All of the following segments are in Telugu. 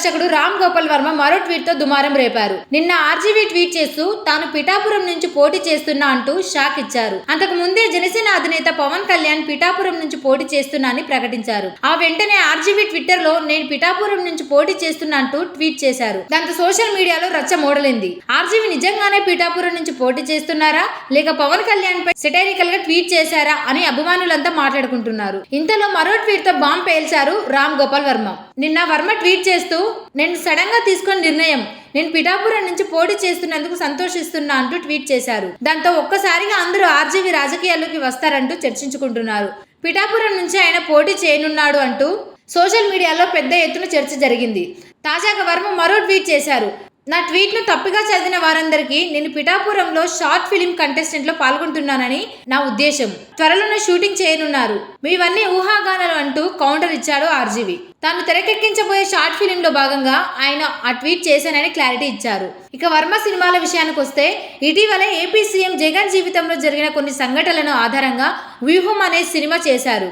దర్శకుడు రామ్ గోపాల్ వర్మ మరో ట్వీట్ తో దుమారం రేపారు. నిన్న ఆర్జీవీ ట్వీట్ చేస్తూ తాను పిఠాపురం నుంచి పోటీ చేస్తున్నా అంటూ షాక్ ఇచ్చారు. అంతకు ముందే జనసేన అధినేత పవన్ కళ్యాణ్ పిఠాపురం నుంచి పోటీ చేస్తున్నా అని ప్రకటించారు. ఆ వెంటనే ఆర్జీవీ ట్విట్టర్ లో నేను పిఠాపురం నుంచి పోటీ చేస్తున్నా అంటూ ట్వీట్ చేశారు. దాంతో సోషల్ మీడియాలో రచ్చ మోడలింది. ఆర్జీవీ నిజంగానే పిఠాపురం నుంచి పోటీ చేస్తున్నారా లేక పవన్ కళ్యాణ్ పై సెటైరికల్ గా ట్వీట్ చేశారా అని అభిమానులంతా మాట్లాడుకుంటున్నారు. ఇంతలో మరో ట్వీట్ తో బాంబ్ పేల్చారు రామ్ గోపాల్ వర్మ. నిన్న వర్మ ట్వీట్ చేస్తూ నేను సడన్ గా తీసుకున్న నిర్ణయం, నేను పిఠాపురం నుంచి పోటీ చేస్తున్నందుకు సంతోషిస్తున్నా అంటూ ట్వీట్ చేశారు. దాంతో ఒక్కసారిగా అందరూ ఆర్జీవీ రాజకీయాల్లోకి వస్తారంటూ చర్చించుకుంటున్నారు. పిఠాపురం నుంచి ఆయన పోటీ చేయనున్నాడు అంటూ సోషల్ మీడియాలో పెద్ద ఎత్తున చర్చ జరిగింది. తాజాగా వర్మ మరో ట్వీట్ చేశారు. నా ట్వీట్ ను తప్పుగా చదివిన వారందరికీ నేను పిఠాపురంలో షార్ట్ ఫిలిం కంటెస్టెంట్ లో పాల్గొంటున్నానని నా ఉద్దేశం. త్వరలోనే షూటింగ్ చేయనున్నారు. మీవన్నీ ఊహాగానాలు అంటూ కౌంటర్ ఇచ్చాడు ఆర్జీవీ. తాను తెరకెక్కించబోయే షార్ట్ ఫిలిం లో భాగంగా ఆయన ఆ ట్వీట్ చేశానని క్లారిటీ ఇచ్చారు. ఇక వర్మ సినిమాల విషయానికి వస్తే ఇటీవలే ఏపీ సీఎం జగన్ జీవితంలో జరిగిన కొన్ని సంఘటనలను ఆధారంగా వ్యూహం అనే సినిమా చేశారు.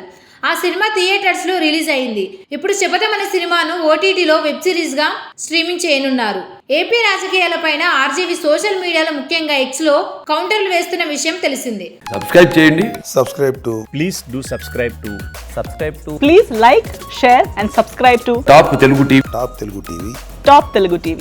ఆ సినిమా థియేటర్స్ లో రిలీజ్ అయింది. ఇప్పుడు శపథం అనే సినిమాను ఓటీటీలో వెబ్ సిరీస్ గా స్ట్రీమింగ్ చేయనున్నారు. ఏపీ రాజకీయాలపైన ఆర్జీవీ సోషల్ మీడియాలో ముఖ్యంగా ఎక్స్ లో కౌంటర్లు వేస్తున్న విషయం తెలిసిందే. సబ్స్క్రైబ్ చేయండి. Please do subscribe to. Please like, share and subscribe to top Telugu TV. Top Telugu TV. Top Telugu TV.